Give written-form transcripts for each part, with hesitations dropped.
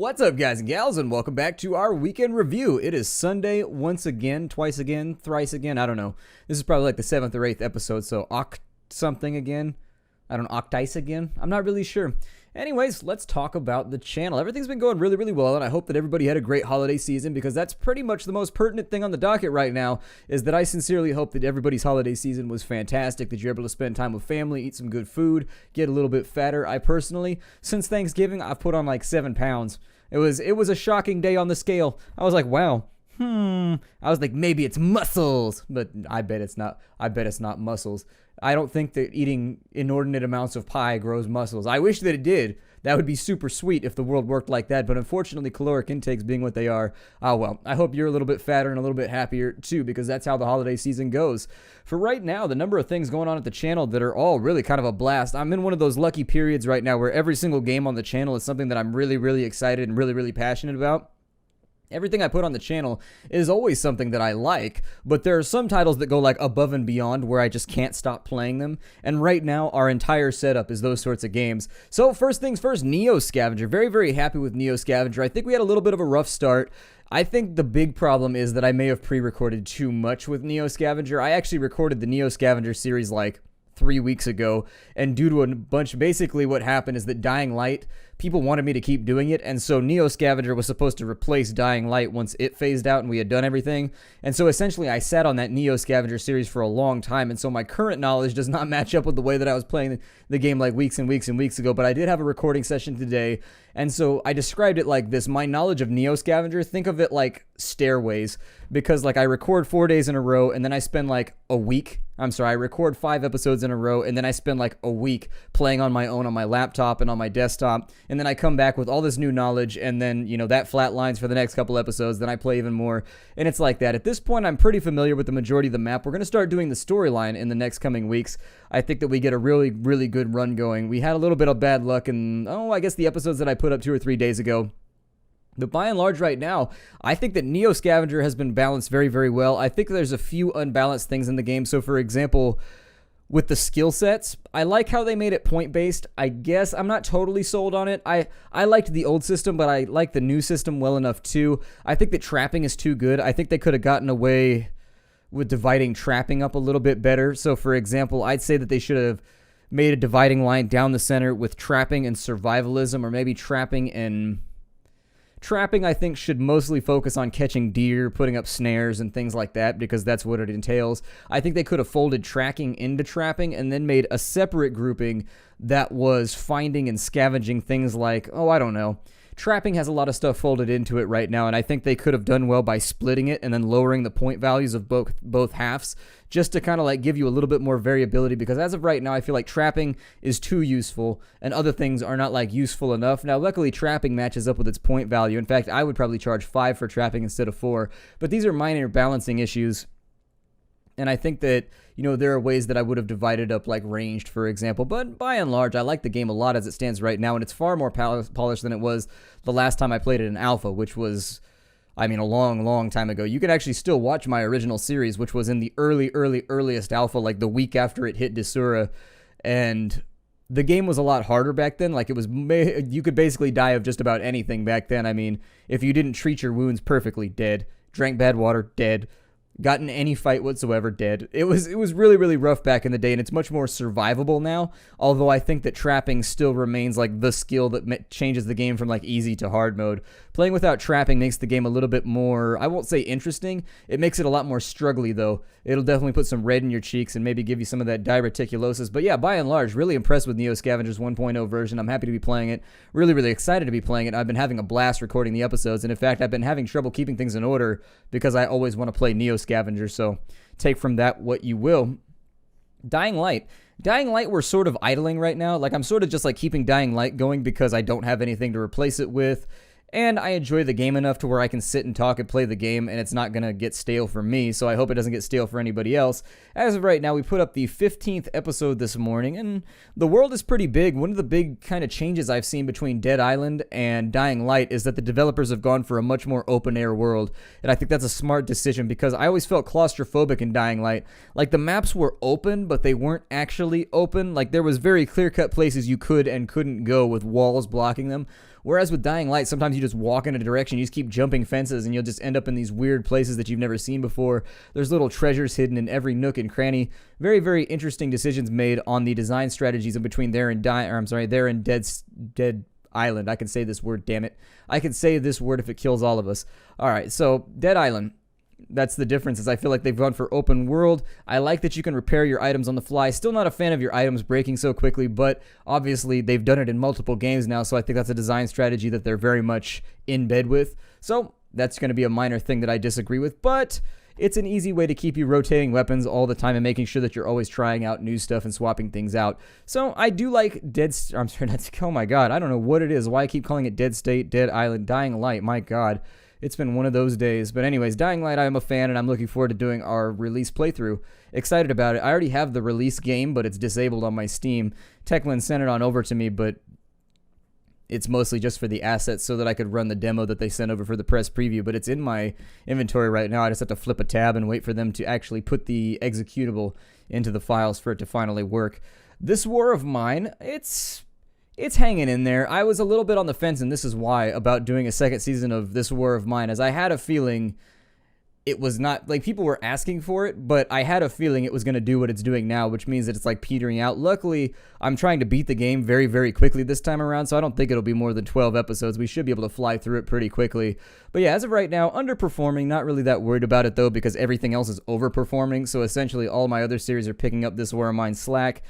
What's up, guys and gals, and welcome back to our weekend review. It is Sunday once again, twice again, thrice again, I don't know. This is probably like the 7th or 8th episode, so something again. I don't know, octice again? I'm not really sure. Anyways, let's talk about the channel. Everything's been going really, really well, and I hope that everybody had a great holiday season because that's pretty much the most pertinent thing on the docket right now is that I sincerely hope that everybody's holiday season was fantastic, that you're able to spend time with family, eat some good food, get a little bit fatter. I personally, since Thanksgiving, I've put on like 7 pounds. It was a shocking day on the scale. I was like, wow. I was like, maybe it's muscles, but I bet it's not. I bet it's not muscles. I don't think that eating inordinate amounts of pie grows muscles. I wish that it did. That would be super sweet if the world worked like that, but unfortunately, caloric intakes being what they are, oh well. I hope you're a little bit fatter and a little bit happier too, because that's how the holiday season goes. For right now, the number of things going on at the channel that are all really kind of a blast. I'm in one of those lucky periods right now where every single game on the channel is something that I'm really, really excited and really, really passionate about. Everything I put on the channel is always something that I like, but there are some titles that go like above and beyond where I just can't stop playing them, and right now our entire setup is those sorts of games. So first things first, Neo Scavenger. Very, very happy with Neo Scavenger. I think we had a little bit of a rough start. I think the big problem is that I may have pre-recorded too much with Neo Scavenger. I actually recorded the Neo Scavenger series like 3 weeks ago, and due to a bunch, basically what happened is that Dying Light, people wanted me to keep doing it, and so Neo Scavenger was supposed to replace Dying Light once it phased out and we had done everything, and so essentially I sat on that Neo Scavenger series for a long time, and so my current knowledge does not match up with the way that I was playing the game like weeks and weeks and weeks ago, but I did have a recording session today, and so I described it like this. My knowledge of Neo Scavenger, think of it like stairways, because like I record 4 days in a row, and then I spend like a week, I record 5 episodes in a row, and then I spend like a week playing on my own on my laptop and on my desktop, and then I come back with all this new knowledge, and then, you know, that flatlines for the next couple episodes, then I play even more, and it's like that. At this point, I'm pretty familiar with the majority of the map. We're going to start doing the storyline in the next coming weeks. I think that we get a really, really good run going. We had a little bit of bad luck, and, I guess the episodes that I put up 2 or 3 days ago. But by and large right now, I think that Neo Scavenger has been balanced very, very well. I think there's a few unbalanced things in the game. So, for example, with the skill sets, I like how they made it point-based. I guess I'm not totally sold on it. I liked the old system, but I like the new system well enough too. I think that trapping is too good. I think they could have gotten away with dividing trapping up a little bit better. So, for example, I'd say that they should have made a dividing line down the center with trapping and survivalism, or maybe trapping and... Trapping, I think, should mostly focus on catching deer, putting up snares, and things like that, because that's what it entails. I think they could have folded tracking into trapping and then made a separate grouping that was finding and scavenging things like, I don't know. Trapping has a lot of stuff folded into it right now, and I think they could have done well by splitting it and then lowering the point values of both halves, just to kind of like give you a little bit more variability, because as of right now, I feel like trapping is too useful, and other things are not like useful enough. Now, luckily, trapping matches up with its point value. In fact, I would probably charge 5 for trapping instead of 4, but these are minor balancing issues. And I think that, there are ways that I would have divided up, like ranged, for example. But by and large, I like the game a lot as it stands right now, and it's far more polished than it was the last time I played it in alpha, which was, a long, long time ago. You can actually still watch my original series, which was in the earliest alpha, like the week after it hit Desura, and the game was a lot harder back then. Like, you could basically die of just about anything back then. If you didn't treat your wounds perfectly, dead. Drank bad water, dead. Got in any fight whatsoever, dead. It was really, really rough back in the day, and it's much more survivable now, although I think that trapping still remains like the skill that changes the game from like easy to hard mode. Playing without trapping makes the game a little bit more, I won't say interesting, it makes it a lot more struggly though. It'll definitely put some red in your cheeks and maybe give you some of that diverticulosis, but yeah, by and large, really impressed with Neo Scavenger's 1.0 version. I'm happy to be playing it, really, really excited to be playing it. I've been having a blast recording the episodes, and in fact, I've been having trouble keeping things in order because I always want to play Neo Scavenger, so take from that what you will. Dying Light, we're sort of idling right now. Like, I'm sort of just like keeping Dying Light going because I don't have anything to replace it with. And I enjoy the game enough to where I can sit and talk and play the game, and it's not going to get stale for me, so I hope it doesn't get stale for anybody else. As of right now, we put up the 15th episode this morning, and the world is pretty big. One of the big kind of changes I've seen between Dead Island and Dying Light is that the developers have gone for a much more open-air world, and I think that's a smart decision because I always felt claustrophobic in Dying Light. Like, the maps were open, but they weren't actually open. Like, there was very clear-cut places you could and couldn't go with walls blocking them. Whereas with Dying Light, sometimes you just walk in a direction, you just keep jumping fences, and you'll just end up in these weird places that you've never seen before. There's little treasures hidden in every nook and cranny. Very, very interesting decisions made on the design strategies in between there and Dead Island. I can say this word, damn it. I can say this word if it kills all of us. All right, so Dead Island. That's the difference, is I feel like they've gone for open world. I like that you can repair your items on the fly. Still not a fan of your items breaking so quickly, but obviously they've done it in multiple games now, so I think that's a design strategy that they're very much in bed with. So that's going to be a minor thing that I disagree with, but it's an easy way to keep you rotating weapons all the time and making sure that you're always trying out new stuff and swapping things out. So I do like oh my god, I don't know what it is, why I keep calling it Dead State, Dead Island, Dying Light, my god. It's been one of those days. But anyways, Dying Light, I am a fan, and I'm looking forward to doing our release playthrough. Excited about it. I already have the release game, but it's disabled on my Steam. Techland sent it on over to me, but it's mostly just for the assets so that I could run the demo that they sent over for the press preview. But it's in my inventory right now. I just have to flip a tab and wait for them to actually put the executable into the files for it to finally work. This war of mine, it's hanging in there. I was a little bit on the fence, and this is why, about doing a second season of This War of Mine, as I had a feeling it was not, like, people were asking for it, but I had a feeling it was going to do what it's doing now, which means that it's, like, petering out. Luckily, I'm trying to beat the game very, very quickly this time around, so I don't think it'll be more than 12 episodes. We should be able to fly through it pretty quickly. But yeah, as of right now, underperforming. Not really that worried about it, though, because everything else is overperforming, so essentially all my other series are picking up This War of Mine slack.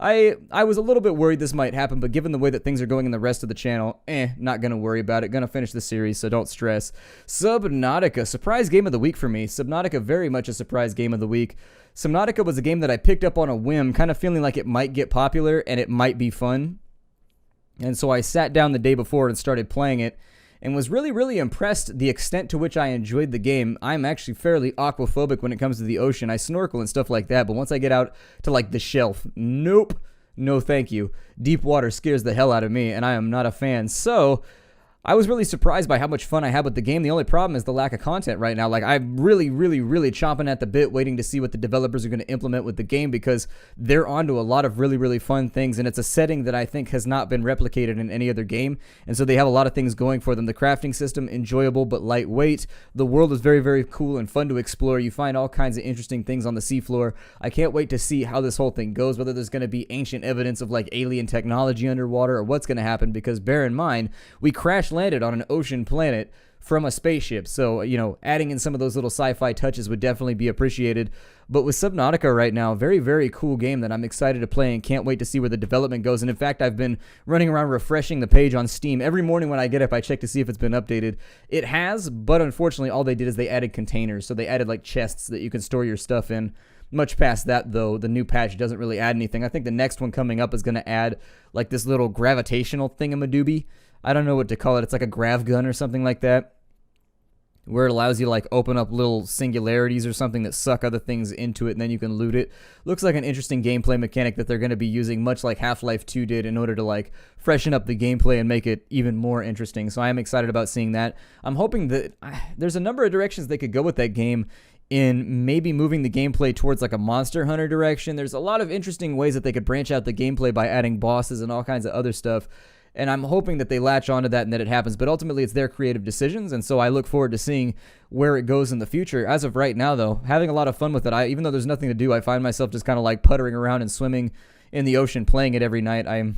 I was a little bit worried this might happen, but given the way that things are going in the rest of the channel, not going to worry about it. Going to finish the series, so don't stress. Subnautica, surprise game of the week for me. Subnautica, very much a surprise game of the week. Subnautica was a game that I picked up on a whim, kind of feeling like it might get popular and it might be fun. And so I sat down the day before and started playing it, and was really, really impressed the extent to which I enjoyed the game. I'm actually fairly aquaphobic when it comes to the ocean. I snorkel and stuff like that, but once I get out to, like, the shelf, nope, no thank you. Deep water scares the hell out of me, and I am not a fan. So I was really surprised by how much fun I had with the game. The only problem is the lack of content right now. Like, I'm really, really, really chomping at the bit, waiting to see what the developers are going to implement with the game, because they're onto a lot of really, really fun things, and it's a setting that I think has not been replicated in any other game, and so they have a lot of things going for them. The crafting system, enjoyable but lightweight. The world is very, very cool and fun to explore. You find all kinds of interesting things on the seafloor. I can't wait to see how this whole thing goes, whether there's going to be ancient evidence of, like, alien technology underwater, or what's going to happen, because bear in mind, we landed on an ocean planet from a spaceship, so, you know, adding in some of those little sci-fi touches would definitely be appreciated. But with Subnautica right now, very, very cool game that I'm excited to play and can't wait to see where the development goes. And in fact, I've been running around refreshing the page on Steam. Every morning when I get up, I check to see if it's been updated. It has, but unfortunately all they did is they added containers, so they added, like, chests that you can store your stuff in. Much past that, though, the new patch doesn't really add anything. I think the next one coming up is going to add, like, this little gravitational thingamadoobie. I don't know what to call it. It's like a grav gun or something like that, where it allows you to, like, open up little singularities or something that suck other things into it, and then you can loot it. Looks like an interesting gameplay mechanic that they're going to be using, much like Half-Life 2 did, in order to, like, freshen up the gameplay and make it even more interesting. So I am excited about seeing that. I'm hoping that there's a number of directions they could go with that game, in maybe moving the gameplay towards, like, a Monster Hunter direction. There's a lot of interesting ways that they could branch out the gameplay by adding bosses and all kinds of other stuff. And I'm hoping that they latch onto that and that it happens. But ultimately, it's their creative decisions, and so I look forward to seeing where it goes in the future. As of right now, though, having a lot of fun with it. Even though there's nothing to do, I find myself just kind of, like, puttering around and swimming in the ocean, playing it every night. I'm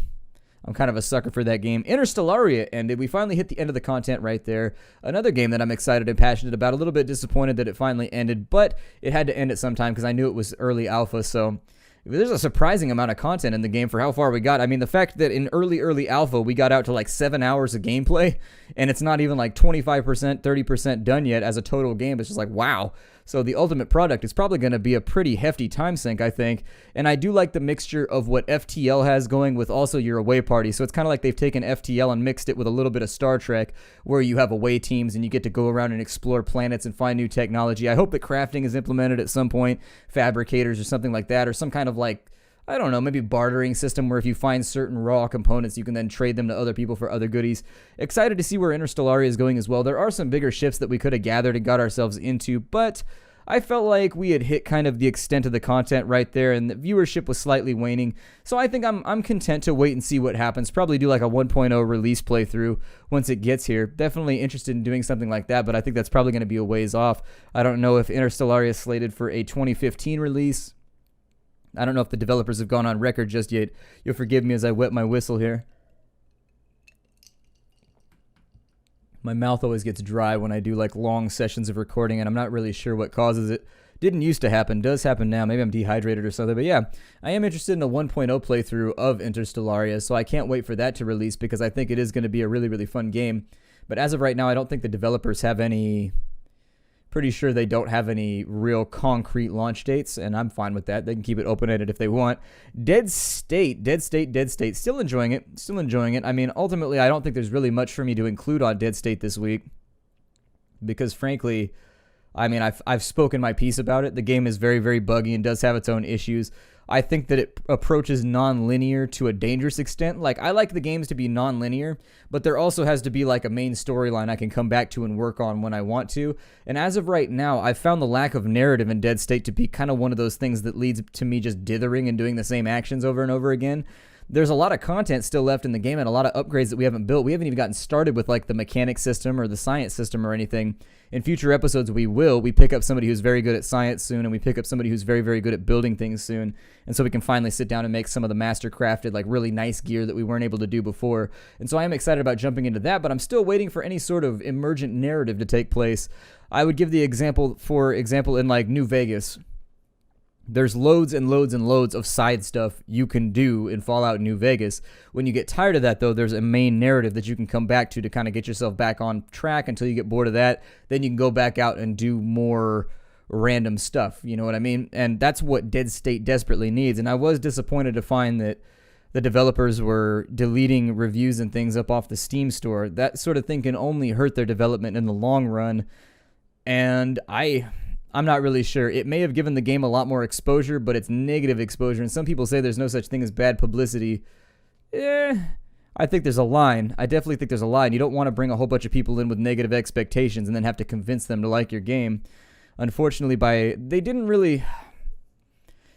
kind of a sucker for that game. Interstellaria ended. We finally hit the end of the content right there. Another game that I'm excited and passionate about. A little bit disappointed that it finally ended, but it had to end at some time because I knew it was early alpha, so there's a surprising amount of content in the game for how far we got. I mean, the fact that in early alpha, we got out to, like, 7 hours of gameplay, and it's not even, like, 25%, 30% done yet as a total game. It's just like, wow. So the ultimate product is probably going to be a pretty hefty time sink, I think. And I do like the mixture of what FTL has going with also your away party. So it's kind of like they've taken FTL and mixed it with a little bit of Star Trek, where you have away teams and you get to go around and explore planets and find new technology. I hope that crafting is implemented at some point, fabricators or something like that, or some kind of, like, I don't know, maybe bartering system where if you find certain raw components, you can then trade them to other people for other goodies. Excited to see where Interstellaria is going as well. There are some bigger ships that we could have gathered and got ourselves into, but I felt like we had hit kind of the extent of the content right there, and the viewership was slightly waning. So I think I'm content to wait and see what happens. Probably do like a 1.0 release playthrough once it gets here. Definitely interested in doing something like that, but I think that's probably going to be a ways off. I don't know if Interstellaria is slated for a 2015 release. I don't know if the developers have gone on record just yet. You'll forgive me as I wet my whistle here. My mouth always gets dry when I do like long sessions of recording, and I'm not really sure what causes it. Didn't used to happen, does happen now. Maybe I'm dehydrated or something. But yeah, I am interested in a 1.0 playthrough of Interstellaria, so I can't wait for that to release because I think it is going to be a really, really fun game. But as of right now, I don't think the developers have any... Pretty sure they don't have any real concrete launch dates, and I'm fine with that. They can keep it open-ended if they want. Dead State. Still enjoying it. I mean, ultimately, I don't think there's really much for me to include on Dead State this week because, frankly, I mean, I've spoken my piece about it. The game is very, very buggy and does have its own issues. I think that it approaches non-linear to a dangerous extent. Like, I like the games to be non-linear, but there also has to be like a main storyline I can come back to and work on when I want to. And as of right now, I've found the lack of narrative in Dead State to be kind of one of those things that leads to me just dithering and doing the same actions over and over again. There's a lot of content still left in the game and a lot of upgrades that we haven't built. We haven't even gotten started with like the mechanic system or the science system or anything. In future episodes, we will. We pick up somebody who's very good at science soon, and we pick up somebody who's very, very good at building things soon. And so we can finally sit down and make some of the master crafted, like really nice gear that we weren't able to do before. And so I am excited about jumping into that, but I'm still waiting for any sort of emergent narrative to take place. I would give the example, for example, in like New Vegas. There's loads and loads and loads of side stuff you can do in Fallout New Vegas. When you get tired of that, though, there's a main narrative that you can come back to kind of get yourself back on track until you get bored of that. Then you can go back out and do more random stuff. You know what I mean? And that's what Dead State desperately needs. And I was disappointed to find that the developers were deleting reviews and things up off the Steam store. That sort of thing can only hurt their development in the long run. And I'm not really sure. It may have given the game a lot more exposure, but it's negative exposure. And some people say there's no such thing as bad publicity. I think there's a line. I definitely think there's a line. You don't want to bring a whole bunch of people in with negative expectations and then have to convince them to like your game. Unfortunately, they didn't really...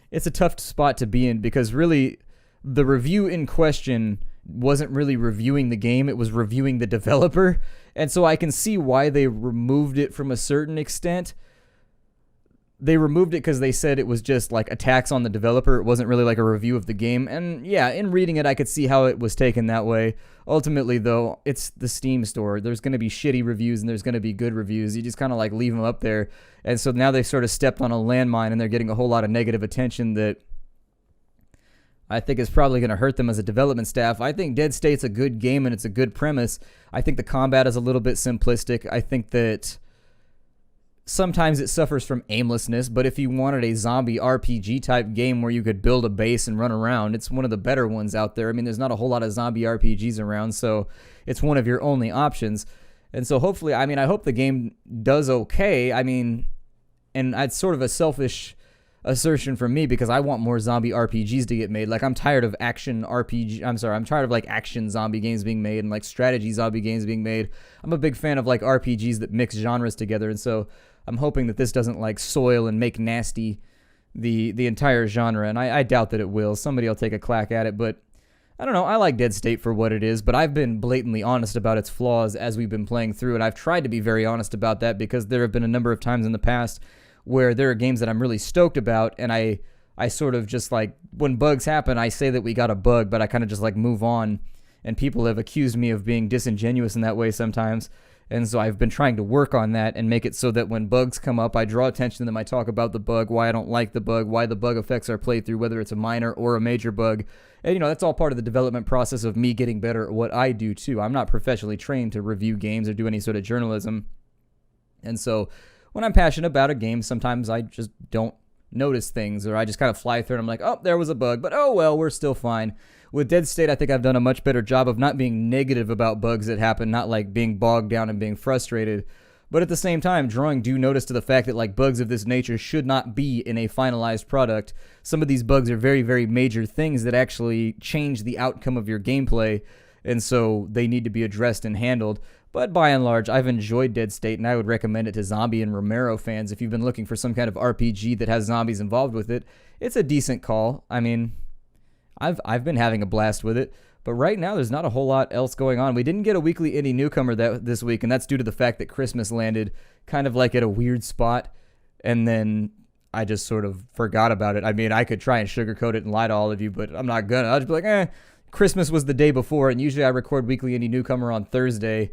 It's a tough spot to be in because really the review in question wasn't really reviewing the game. It was reviewing the developer. And so I can see why they removed it from a certain extent. They removed it because they said it was just like attacks on the developer. It wasn't really like a review of the game. And yeah, in reading it, I could see how it was taken that way. Ultimately, though, it's the Steam store. There's going to be shitty reviews and there's going to be good reviews. You just kind of like leave them up there. And so now they sort of stepped on a landmine and they're getting a whole lot of negative attention that I think is probably going to hurt them as a development staff. I think Dead State's a good game and it's a good premise. I think the combat is a little bit simplistic. I think that sometimes it suffers from aimlessness, but if you wanted a zombie RPG type game where you could build a base and run around, it's one of the better ones out there. I mean, there's not a whole lot of zombie RPGs around, so it's one of your only options. And so hopefully, I mean, I hope the game does okay. I mean, and it's sort of a selfish assertion from me because I want more zombie RPGs to get made. Like, I'm tired of I'm tired of like action zombie games being made and like strategy zombie games being made. I'm a big fan of like RPGs that mix genres together, and so I'm hoping that this doesn't like soil and make nasty the entire genre, and I doubt that it will. Somebody will take a clack at it, but I don't know. I like Dead State for what it is, but I've been blatantly honest about its flaws as we've been playing through it. I've tried to be very honest about that because there have been a number of times in the past where there are games that I'm really stoked about, and I sort of just like, when bugs happen, I say that we got a bug, but I kind of just like move on, and people have accused me of being disingenuous in that way sometimes. And so I've been trying to work on that and make it so that when bugs come up, I draw attention to them. I talk about the bug, why I don't like the bug, why the bug affects our playthrough, whether it's a minor or a major bug. And, you know, that's all part of the development process of me getting better at what I do, too. I'm not professionally trained to review games or do any sort of journalism. And so when I'm passionate about a game, sometimes I just don't notice things, or I just kind of fly through and I'm like, oh, there was a bug, but oh well, we're still fine. With Dead State, I think I've done a much better job of not being negative about bugs that happen, not like being bogged down and being frustrated, but at the same time drawing due notice to the fact that like bugs of this nature should not be in a finalized product. Some of these bugs are very, very major things that actually change the outcome of your gameplay. and so they need to be addressed and handled. But by and large, I've enjoyed Dead State, and I would recommend it to Zombie and Romero fans. If you've been looking for some kind of RPG that has zombies involved with it, it's a decent call. I mean, I've been having a blast with it. But right now, there's not a whole lot else going on. We didn't get a weekly indie newcomer this week, and that's due to the fact that Christmas landed kind of like at a weird spot, and then I just sort of forgot about it. I mean, I could try and sugarcoat it and lie to all of you, but I'm not gonna. I'll just be like, Christmas was the day before, and usually I record weekly indie newcomer on Thursday.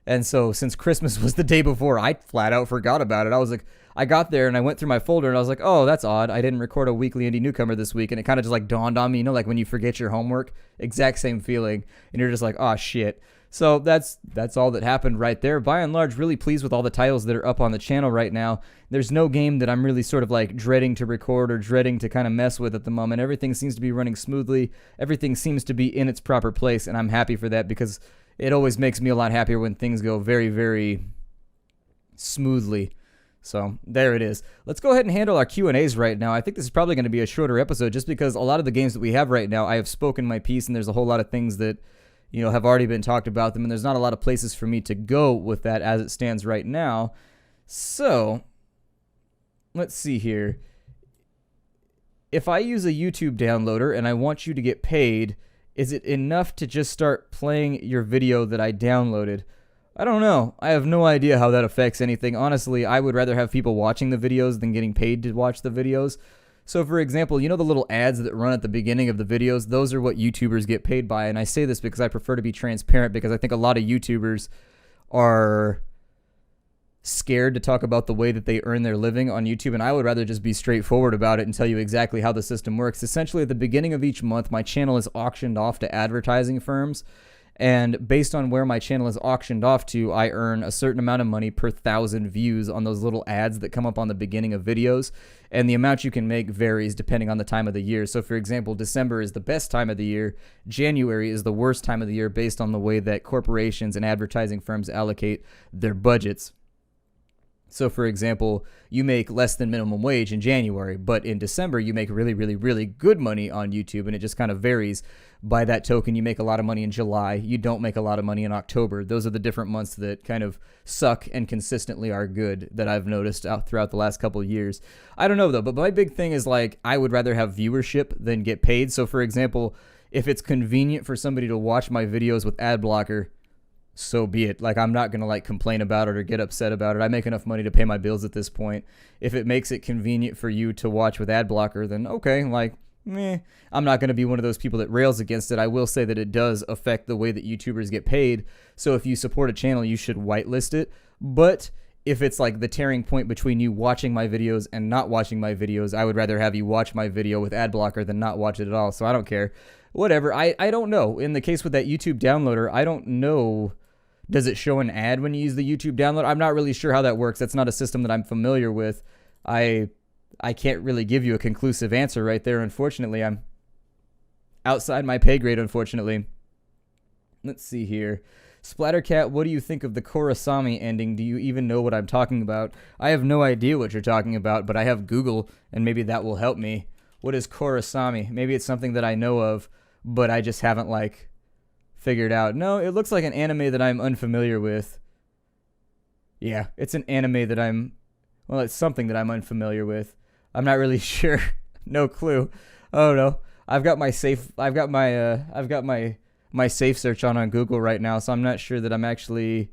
And so since Christmas was the day before, I flat out forgot about it. I was like, I got there and I went through my folder and I was like, oh, that's odd. I didn't record a weekly indie newcomer this week. And it kind of just like dawned on me, like when you forget your homework, exact same feeling. And you're just like, oh shit. So that's all that happened right there. By and large, really pleased with all the titles that are up on the channel right now. There's no game that I'm really sort of like dreading to record or dreading to kind of mess with at the moment. Everything seems to be running smoothly. Everything seems to be in its proper place. And I'm happy for that because it always makes me a lot happier when things go very, very smoothly. So there it is. Let's go ahead and handle our Q&As right now. I think this is probably going to be a shorter episode just because a lot of the games that we have right now, I have spoken my piece and there's a whole lot of things that, have already been talked about them, and there's not a lot of places for me to go with that as it stands right now. So let's see here. If I use a YouTube downloader and I want you to get paid, is it enough to just start playing your video that I downloaded? I don't know. I have no idea how that affects anything. Honestly, I would rather have people watching the videos than getting paid to watch the videos. So, for example, the little ads that run at the beginning of the videos? Those are what YouTubers get paid by. And I say this because I prefer to be transparent because I think a lot of YouTubers are scared to talk about the way that they earn their living on YouTube, and I would rather just be straightforward about it and tell you exactly how the system works. Essentially, at the beginning of each month, my channel is auctioned off to advertising firms, and based on where my channel is auctioned off to, I earn a certain amount of money per 1,000 views on those little ads that come up on the beginning of videos, and the amount you can make varies depending on the time of the year. So, for example, December is the best time of the year, January is the worst time of the year based on the way that corporations and advertising firms allocate their budgets. So, for example, you make less than minimum wage in January, but in December, you make really, really, really good money on YouTube, and it just kind of varies. By that token, you make a lot of money in July. You don't make a lot of money in October. Those are the different months that kind of suck and consistently are good that I've noticed out throughout the last couple of years. I don't know, though, but my big thing is, like, I would rather have viewership than get paid. So, for example, if it's convenient for somebody to watch my videos with ad blocker, so be it. Like, I'm not going to like complain about it or get upset about it. I make enough money to pay my bills at this point. If it makes it convenient for you to watch with ad blocker, then okay, like, I'm not going to be one of those people that rails against it. I will say that it does affect the way that YouTubers get paid. So if you support a channel, you should whitelist it. But if it's like the tearing point between you watching my videos and not watching my videos, I would rather have you watch my video with ad blocker than not watch it at all. So I don't care. Whatever. I don't know. In the case with that YouTube downloader, I don't know. Does it show an ad when you use the YouTube download? I'm not really sure how that works. That's not a system that I'm familiar with. I can't really give you a conclusive answer right there, unfortunately. I'm outside my pay grade, unfortunately. Let's see here. Splattercat, what do you think of the Korosami ending? Do you even know what I'm talking about? I have no idea what you're talking about, but I have Google, and maybe that will help me. What is Korosami? Maybe it's something that I know of, but I just haven't, like, figured out. No, it looks like an anime that I'm unfamiliar with. Yeah, it's an anime that it's something that I'm unfamiliar with. I'm not really sure. No clue. Oh no. I've got my safe search on Google right now, so I'm not sure that I'm actually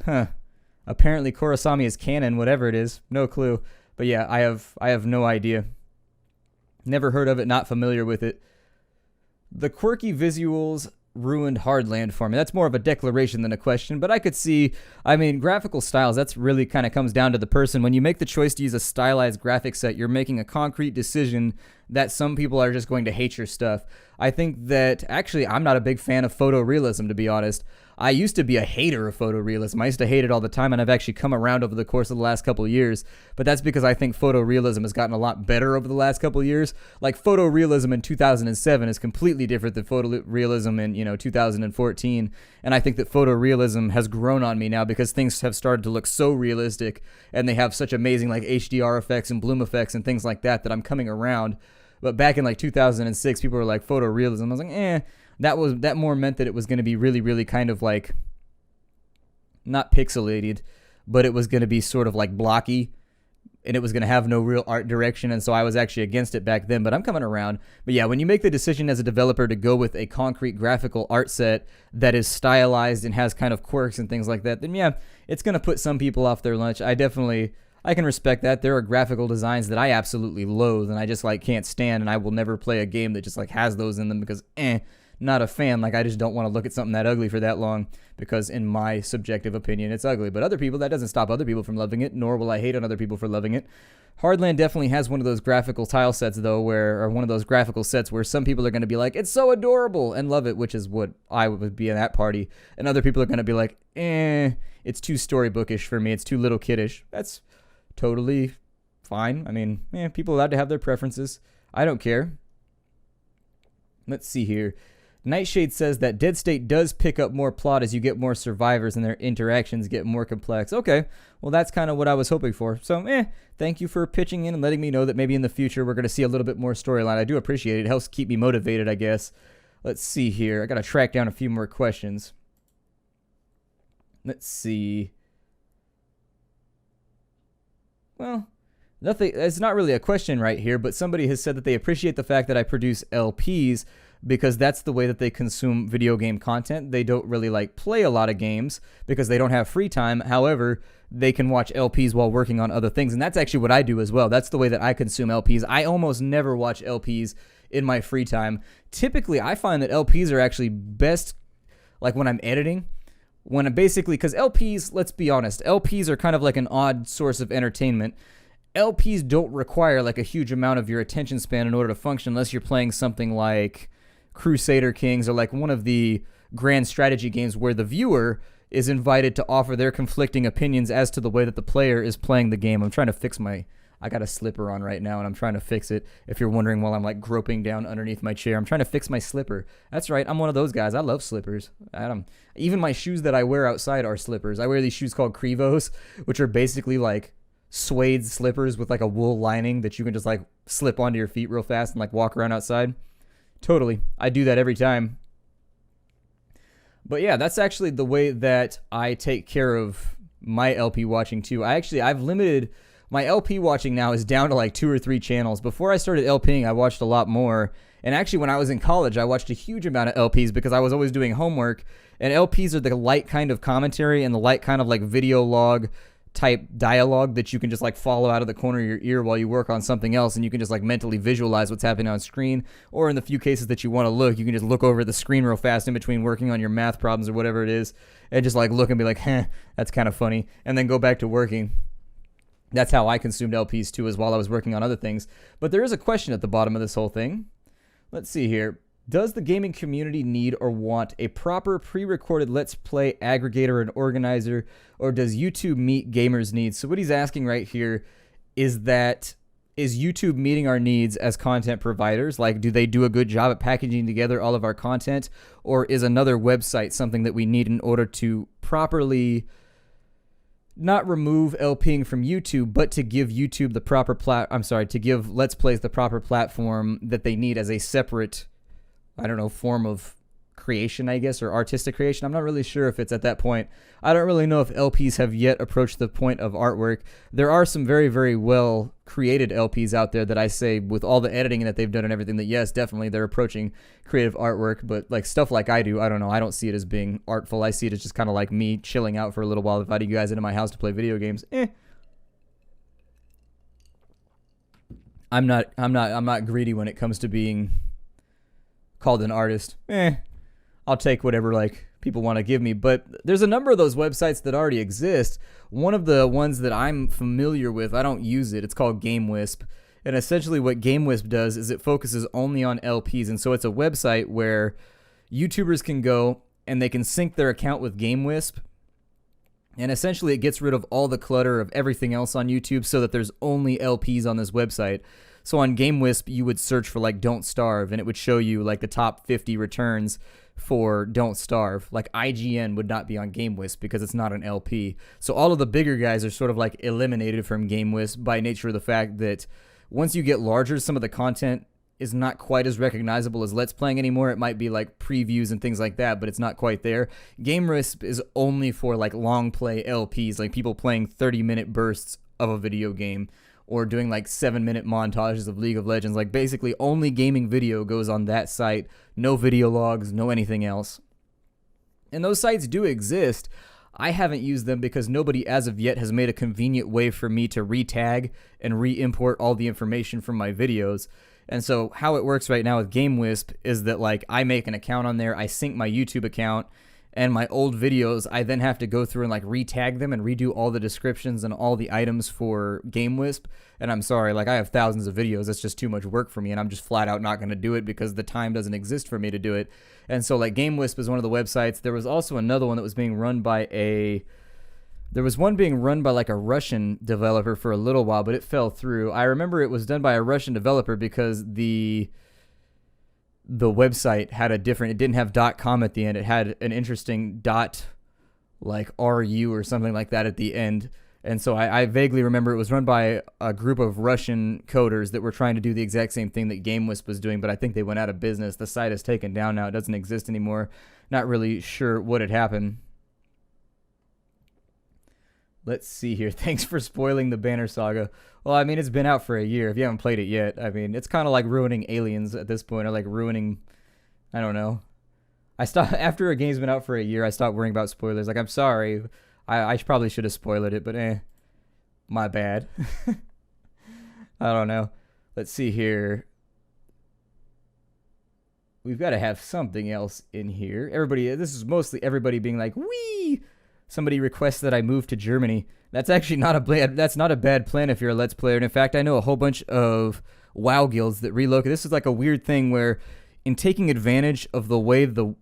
Apparently Korosami is canon, whatever it is. No clue. But yeah, I have no idea. Never heard of it, not familiar with it. The quirky visuals ruined Hardland for me. That's more of a declaration than a question, but I could see, graphical styles, that's really kind of comes down to the person. When you make the choice to use a stylized graphic set, you're making a concrete decision that some people are just going to hate your stuff. I think that, actually, I'm not a big fan of photorealism, to be honest. I used to be a hater of photorealism. I used to hate it all the time, and I've actually come around over the course of the last couple of years. But that's because I think photorealism has gotten a lot better over the last couple of years. Like, photorealism in 2007 is completely different than photorealism in, 2014. And I think that photorealism has grown on me now because things have started to look so realistic, and they have such amazing, like, HDR effects and bloom effects and things like that I'm coming around. But back in, like, 2006, people were like, photorealism. I was like, that more meant that it was going to be really, really kind of like, not pixelated, but it was going to be sort of like blocky, and it was going to have no real art direction, and so I was actually against it back then, but I'm coming around. But yeah, when you make the decision as a developer to go with a concrete graphical art set that is stylized and has kind of quirks and things like that, then yeah, it's going to put some people off their lunch. I can respect that. There are graphical designs that I absolutely loathe, and I just like can't stand, and I will never play a game that just like has those in them because not a fan. Like, I just don't want to look at something that ugly for that long because in my subjective opinion, it's ugly. But other people, that doesn't stop other people from loving it, nor will I hate on other people for loving it. Hardland definitely has one of those graphical tile sets, though, or one of those graphical sets where some people are going to be like, it's so adorable, and love it, which is what I would be in that party. And other people are going to be like, it's too storybookish for me. It's too little kiddish. That's totally fine. I mean, people are allowed to have their preferences. I don't care. Let's see here. Nightshade says that Dead State does pick up more plot as you get more survivors and their interactions get more complex. Okay, well, that's kind of what I was hoping for. So, thank you for pitching in and letting me know that maybe in the future we're going to see a little bit more storyline. I do appreciate it. It helps keep me motivated, I guess. Let's see here. I got to track down a few more questions. Let's see. Well, nothing. It's not really a question right here, but somebody has said that they appreciate the fact that I produce LPs because that's the way that they consume video game content. They don't really like play a lot of games because they don't have free time. However, they can watch LPs while working on other things, and that's actually what I do as well. That's the way that I consume LPs. I almost never watch LPs in my free time. Typically, I find that LPs are actually best like when I'm editing. Because LPs, let's be honest, LPs are kind of like an odd source of entertainment. LPs don't require like a huge amount of your attention span in order to function unless you're playing something like Crusader Kings or like one of the grand strategy games where the viewer is invited to offer their conflicting opinions as to the way that the player is playing the game. I'm trying to fix I got a slipper on right now and I'm trying to fix it. If you're wondering while I'm like groping down underneath my chair, I'm trying to fix my slipper. That's right, I'm one of those guys. I love slippers. Even my shoes that I wear outside are slippers. I wear these shoes called Crevos, which are basically like suede slippers with like a wool lining that you can just like slip onto your feet real fast and like walk around outside. Totally. I do that every time. But yeah, that's actually the way that I take care of my LP watching too. I've limited my LP watching now is down to like 2 or 3 channels. Before I started LPing, I watched a lot more. And actually, when I was in college, I watched a huge amount of LPs because I was always doing homework. And LPs are the light kind of commentary and the light kind of like video log type dialogue that you can just like follow out of the corner of your ear while you work on something else, and you can just like mentally visualize what's happening on screen, or in the few cases that you want to look, you can just look over at the screen real fast in between working on your math problems or whatever it is, and just like look and be like, that's kind of funny, and then go back to working. That's how I consumed LPs too, as while I was working on other things. But there is a question at the bottom of this whole thing. Let's see here. Does the gaming community need or want a proper pre-recorded Let's Play aggregator and organizer, or does YouTube meet gamers' needs? So what he's asking right here is YouTube meeting our needs as content providers? Like, do they do a good job at packaging together all of our content, or is another website something that we need in order to properly not remove LPing from YouTube, but to give YouTube the proper to give Let's Plays the proper platform that they need as a separate, form of creation, I guess, or artistic creation. I'm not really sure if it's at that point. I don't really know if LPs have yet approached the point of artwork. There are some very, very well created LPs out there that I say, with all the editing that they've done and everything, that yes, definitely they're approaching creative artwork, but like stuff like I do, I don't know. I don't see it as being artful. I see it as just kind of like me chilling out for a little while, inviting you guys into my house to play video games. I'm not greedy when it comes to being called an artist. I'll take whatever like people want to give me, but there's a number of those websites that already exist. One of the ones that I'm familiar with, I don't use it, it's called GameWisp, and essentially what GameWisp does is it focuses only on LPs, and so it's a website where YouTubers can go and they can sync their account with GameWisp, and essentially it gets rid of all the clutter of everything else on YouTube so that there's only LPs on this website. So on GameWisp, you would search for like Don't Starve, and it would show you like the top 50 returns for Don't Starve. Like IGN would not be on GameWisp because it's not an LP. So all of the bigger guys are sort of like eliminated from GameWisp by nature of the fact that once you get larger, some of the content is not quite as recognizable as Let's Playing anymore. It might be like previews and things like that, but it's not quite there. GameWisp is only for like long play LPs, like people playing 30-minute bursts of a video game or doing like 7-minute montages of League of Legends. Like basically only gaming video goes on that site. No video logs, no anything else. And those sites do exist. I haven't used them because nobody as of yet has made a convenient way for me to retag and re-import all the information from my videos. And so how it works right now with GameWisp is that like I make an account on there, I sync my YouTube account, and my old videos, I then have to go through and like retag them and redo all the descriptions and all the items for GameWisp. And I'm sorry, like I have thousands of videos. That's just too much work for me, and I'm just flat out not going to do it because the time doesn't exist for me to do it. And so like GameWisp is one of the websites. There was also another one that was being run by like a Russian developer for a little while, but it fell through. I remember it was done by a Russian developer because the website had it didn't have .com at the end. It had an interesting .ru or something like that at the end. And so I vaguely remember it was run by a group of Russian coders that were trying to do the exact same thing that GameWisp was doing, but I think they went out of business. The site is taken down now. It doesn't exist anymore. Not really sure what had happened. Let's see here. Thanks for spoiling the Banner Saga. Well, I mean, it's been out for a year. If you haven't played it yet, I mean, it's kind of like ruining Aliens at this point, or like ruining, I don't know. After a game's been out for a year, I stopped worrying about spoilers. Like, I'm sorry. I probably should have spoiled it, but my bad. I don't know. Let's see here. We've got to have something else in here. This is mostly everybody being like, wee! Somebody requests that I move to Germany. That's actually not a bad plan if you're a Let's Player. And in fact, I know a whole bunch of WoW guilds that relocate. This is like a weird thing where in taking advantage of the way the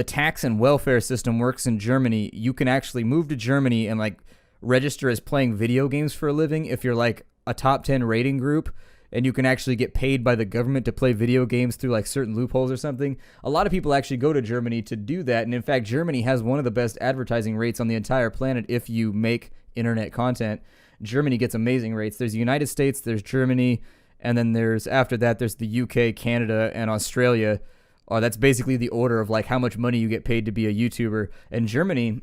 tax and welfare system works in Germany, you can actually move to Germany and like register as playing video games for a living if you're like a top 10 rating group, and you can actually get paid by the government to play video games through like certain loopholes or something. A lot of people actually go to Germany to do that, and in fact, Germany has one of the best advertising rates on the entire planet if you make internet content. Germany gets amazing rates. There's the United States, there's Germany, and then after that, there's the UK, Canada, and Australia. That's basically the order of like how much money you get paid to be a YouTuber. And Germany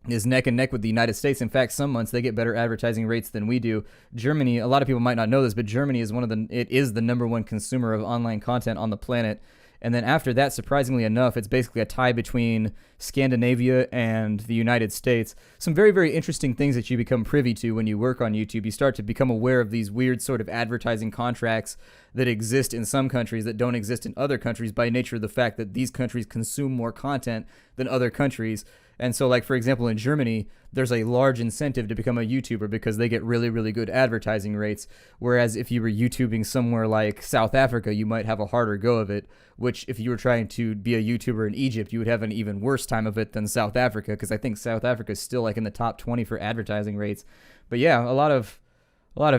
is neck and neck with the United States. In fact, some months they get better advertising rates than we do. Germany, a lot of people might not know this, but Germany is it is the number one consumer of online content on the planet. And then after that, surprisingly enough, it's basically a tie between Scandinavia and the United States. Some very, very interesting things that you become privy to when you work on YouTube. You start to become aware of these weird sort of advertising contracts that exist in some countries that don't exist in other countries by nature of the fact that these countries consume more content than other countries. And so, like, for example, in Germany, there's a large incentive to become a YouTuber because they get really, really good advertising rates. Whereas if you were YouTubing somewhere like South Africa, you might have a harder go of it, which if you were trying to be a YouTuber in Egypt, you would have an even worse time of it than South Africa, because I think South Africa is still like in the top 20 for advertising rates. But yeah, a lot of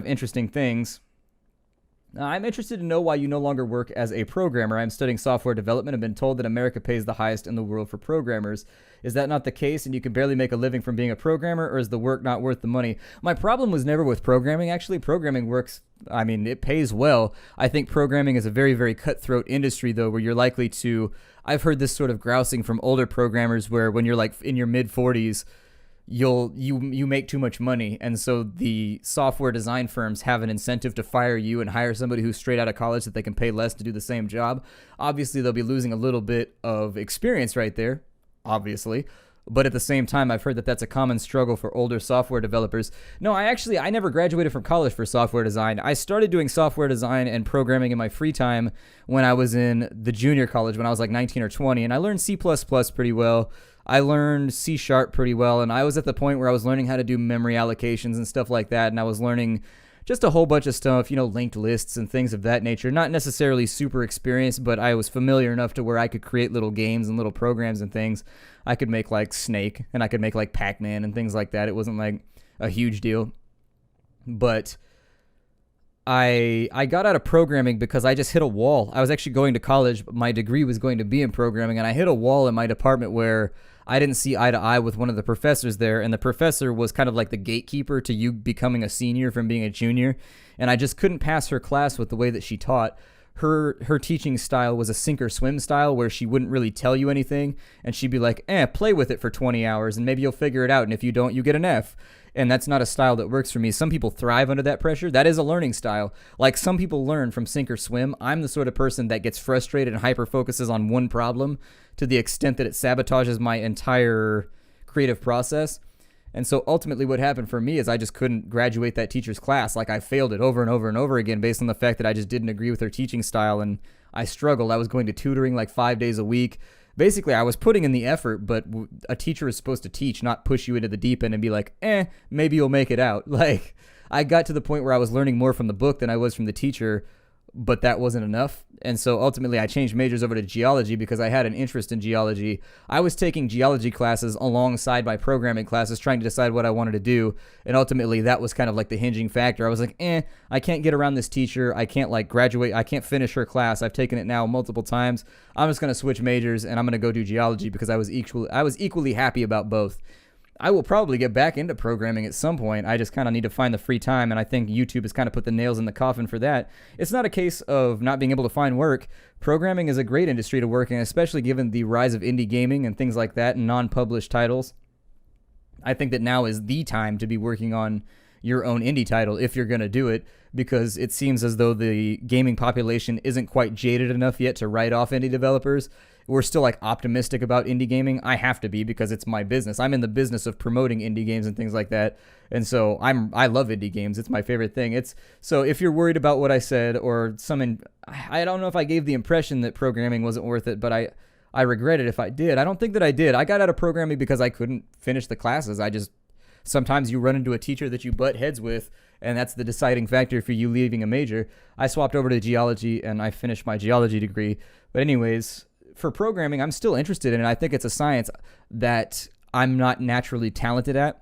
interesting things. I'm interested to know why you no longer work as a programmer. I'm studying software development and been told that America pays the highest in the world for programmers. Is that not the case, and you can barely make a living from being a programmer, or is the work not worth the money? My problem was never with programming. Actually, programming works, I mean, it pays well. I think programming is a very, very cutthroat industry, though, where you're likely to, I've heard this sort of grousing from older programmers where when you're like in your mid-40s, you make too much money, and so the software design firms have an incentive to fire you and hire somebody who's straight out of college that they can pay less to do the same job. Obviously, they'll be losing a little bit of experience right there, obviously, but at the same time, I've heard that that's a common struggle for older software developers. No, I never graduated from college for software design. I started doing software design and programming in my free time when I was in the junior college, when I was like 19 or 20, and I learned C++ pretty well. I learned C# pretty well, and I was at the point where I was learning how to do memory allocations and stuff like that, and I was learning just a whole bunch of stuff, linked lists and things of that nature. Not necessarily super experienced, but I was familiar enough to where I could create little games and little programs and things. I could make like Snake, and I could make like Pac-Man and things like that. It wasn't like a huge deal. But I got out of programming because I just hit a wall. I was actually going to college, but my degree was going to be in programming, and I hit a wall in my department where I didn't see eye to eye with one of the professors there, and the professor was kind of like the gatekeeper to you becoming a senior from being a junior, and I just couldn't pass her class with the way that she taught. her teaching style was a sink or swim style where she wouldn't really tell you anything, and she'd be like, play with it for 20 hours and maybe you'll figure it out, and if you don't, you get an F. And that's not a style that works for me. Some people thrive under that pressure. That is a learning style. Like, some people learn from sink or swim. I'm the sort of person that gets frustrated and hyper focuses on one problem to the extent that it sabotages my entire creative process. And so ultimately what happened for me is I just couldn't graduate that teacher's class. Like, I failed it over and over and over again based on the fact that I just didn't agree with her teaching style, and I struggled. I was going to tutoring like 5 days a week. Basically, I was putting in the effort, but a teacher is supposed to teach, not push you into the deep end and be like, maybe you'll make it out. Like, I got to the point where I was learning more from the book than I was from the teacher, but that wasn't enough. And so ultimately I changed majors over to geology because I had an interest in geology. I was taking geology classes alongside my programming classes, trying to decide what I wanted to do. And ultimately that was kind of like the hinging factor. I was like, I can't get around this teacher. I can't like graduate. I can't finish her class. I've taken it now multiple times. I'm just going to switch majors and I'm going to go do geology because I was equally happy about both. I will probably get back into programming at some point. I just kind of need to find the free time, and I think YouTube has kind of put the nails in the coffin for that. It's not a case of not being able to find work. Programming is a great industry to work in, especially given the rise of indie gaming and things like that and non-published titles. I think that now is the time to be working on your own indie title if you're going to do it, because it seems as though the gaming population isn't quite jaded enough yet to write off indie developers. We're still like optimistic about indie gaming. I have to be because it's my business. I'm in the business of promoting indie games and things like that. And so I love indie games. It's my favorite thing. So if you're worried about what I said or I don't know if I gave the impression that programming wasn't worth it, but I regret it if I did. I don't think that I did. I got out of programming because I couldn't finish the classes. Sometimes you run into a teacher that you butt heads with, and that's the deciding factor for you leaving a major. I swapped over to geology and I finished my geology degree. But anyways, for programming, I'm still interested in it. I think it's a science that I'm not naturally talented at.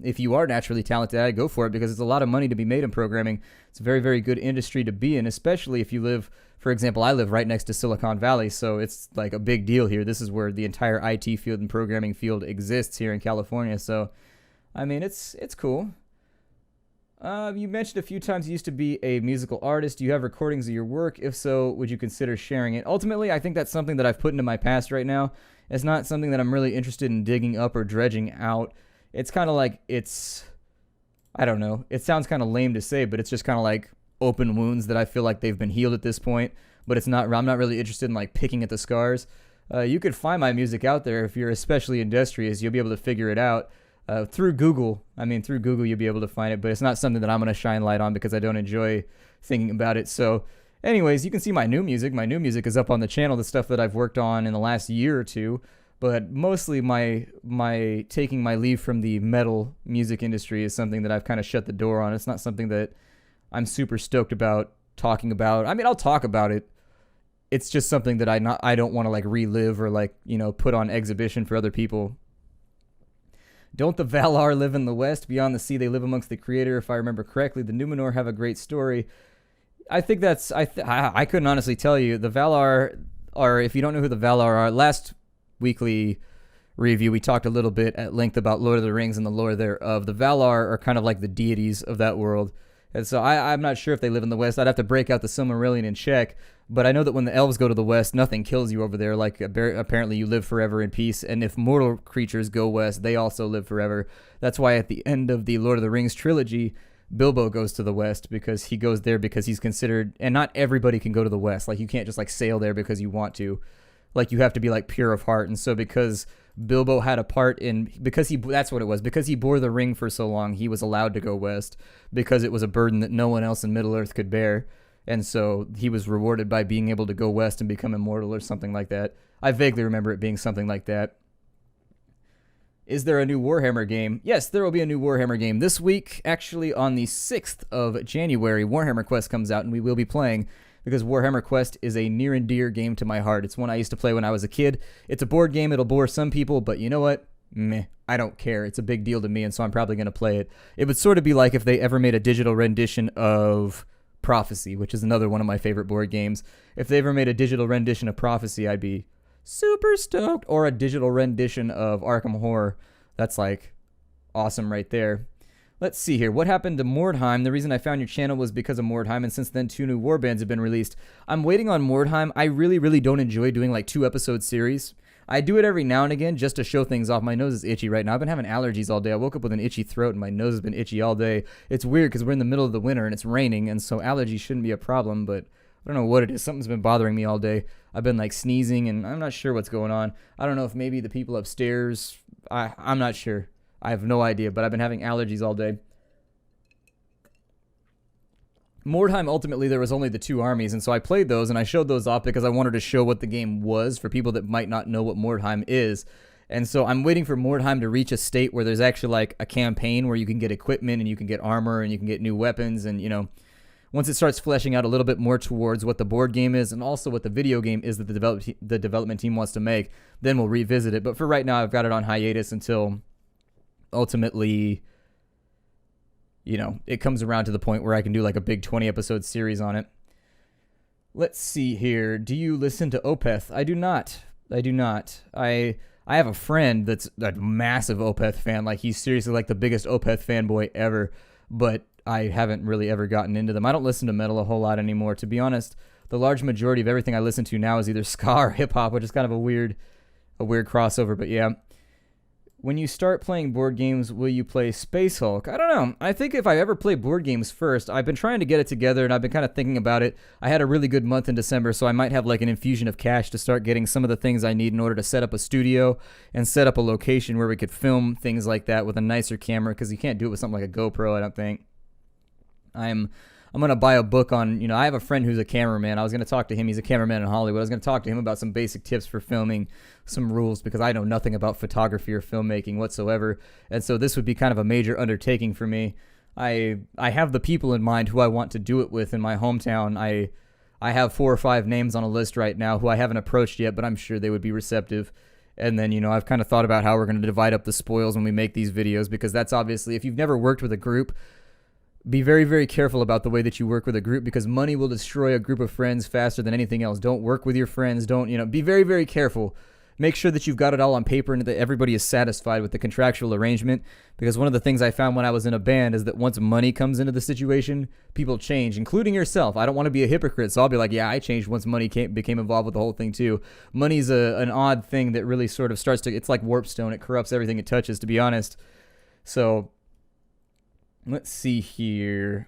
If you are naturally talented at it, go for it, because there's a lot of money to be made in programming. It's a very, very good industry to be in, especially if you live, for example, I live right next to Silicon Valley, so it's like a big deal here. This is where the entire IT field and programming field exists here in California. So, I mean, it's cool. You mentioned a few times you used to be a musical artist. Do you have recordings of your work? If so, would you consider sharing it? Ultimately, I think that's something that I've put into my past right now. It's not something that I'm really interested in digging up or dredging out. It's kind of like I don't know. It sounds kind of lame to say, but it's just kind of like open wounds that I feel like they've been healed at this point. But I'm not really interested in like picking at the scars. You could find my music out there if you're especially industrious. You'll be able to figure it out. Through Google. Through Google you'll be able to find it, but it's not something that I'm going to shine light on because I don't enjoy thinking about it. So anyways, you can see my new music. My new music is up on the channel, the stuff that I've worked on in the last year or two, but mostly my taking my leave from the metal music industry is something that I've kind of shut the door on. It's not something that I'm super stoked about talking about. I'll talk about it. It's just something that I don't want to like relive or like, put on exhibition for other people. Don't the Valar live in the West? Beyond the sea, they live amongst the Creator. If I remember correctly, the Numenor have a great story. I think that's... I couldn't honestly tell you. The Valar are... If you don't know who the Valar are, last weekly review, we talked a little bit at length about Lord of the Rings and the lore thereof. The Valar are kind of like the deities of that world. And so I'm not sure if they live in the West. I'd have to break out the Silmarillion and check. But I know that when the elves go to the West, nothing kills you over there. Like, apparently you live forever in peace. And if mortal creatures go west, they also live forever. That's why at the end of the Lord of the Rings trilogy, Bilbo goes to the West, because he goes there because he's considered... And not everybody can go to the West. Like, you can't just, like, sail there because you want to. Like, you have to be, like, pure of heart. And so because Bilbo had a part in... That's what it was. Because he bore the ring for so long, he was allowed to go west. Because it was a burden that no one else in Middle-earth could bear. And so he was rewarded by being able to go west and become immortal or something like that. I vaguely remember it being something like that. Is there a new Warhammer game? Yes, there will be a new Warhammer game. This week, actually on the 6th of January, Warhammer Quest comes out, and we will be playing, because Warhammer Quest is a near and dear game to my heart. It's one I used to play when I was a kid. It's a board game. It'll bore some people, but you know what? Meh. I don't care. It's a big deal to me, and so I'm probably going to play it. It would sort of be like if they ever made a digital rendition of Prophecy, which is another one of my favorite board games. If they ever made a digital rendition of Prophecy, I'd be super stoked. Or a digital rendition of Arkham Horror. That's like awesome right there. Let's see here. What happened to Mordheim? The reason I found your channel was because of Mordheim, and since then 2 new warbands have been released. I'm waiting on Mordheim. I really, really don't enjoy doing like 2-episode series. I do it every now and again just to show things off. My nose is itchy right now. I've been having allergies all day. I woke up with an itchy throat and my nose has been itchy all day. It's weird because we're in the middle of the winter and it's raining, and so allergies shouldn't be a problem, but I don't know what it is. Something's been bothering me all day. I've been like sneezing and I'm not sure what's going on. I don't know if maybe the people upstairs, I'm not sure. I have no idea, but I've been having allergies all day. Mordheim, ultimately, there was only the 2 armies, and so I played those, and I showed those off because I wanted to show what the game was for people that might not know what Mordheim is. And so I'm waiting for Mordheim to reach a state where there's actually like a campaign where you can get equipment and you can get armor and you can get new weapons, and, you know, once it starts fleshing out a little bit more towards what the board game is and also what the video game is that the development team wants to make, then we'll revisit it. But for right now, I've got it on hiatus until ultimately, you know, it comes around to the point where I can do like a big 20-episode series on it. Let's see here. Do you listen to Opeth? I do not. I have a friend that's a massive Opeth fan. Like, he's seriously like the biggest Opeth fanboy ever, but I haven't really ever gotten into them. I don't listen to metal a whole lot anymore. To be honest, the large majority of everything I listen to now is either ska or hip-hop, which is kind of a weird crossover, but yeah. When you start playing board games, will you play Space Hulk? I don't know. I think if I ever play board games first, I've been trying to get it together, and I've been kind of thinking about it. I had a really good month in December, so I might have like an infusion of cash to start getting some of the things I need in order to set up a studio and set up a location where we could film things like that with a nicer camera, because you can't do it with something like a GoPro, I don't think. I'm going to buy a book on, you know, I have a friend who's a cameraman. I was going to talk to him. He's a cameraman in Hollywood. I was going to talk to him about some basic tips for filming, some rules, because I know nothing about photography or filmmaking whatsoever. And so this would be kind of a major undertaking for me. I have the people in mind who I want to do it with in my hometown. I have 4 or 5 names on a list right now who I haven't approached yet, but I'm sure they would be receptive. And then, you know, I've kind of thought about how we're going to divide up the spoils when we make these videos, because that's obviously, if you've never worked with a group, be very, very careful about the way that you work with a group, because money will destroy a group of friends faster than anything else. Don't work with your friends. Don't, you know, be very, very careful. Make sure that you've got it all on paper and that everybody is satisfied with the contractual arrangement, because one of the things I found when I was in a band is that once money comes into the situation, people change, including yourself. I don't want to be a hypocrite, so I'll be like, yeah, I changed once money became involved with the whole thing too. Money's an odd thing that really sort of starts to, it's like warpstone. It corrupts everything it touches, to be honest. So let's see here.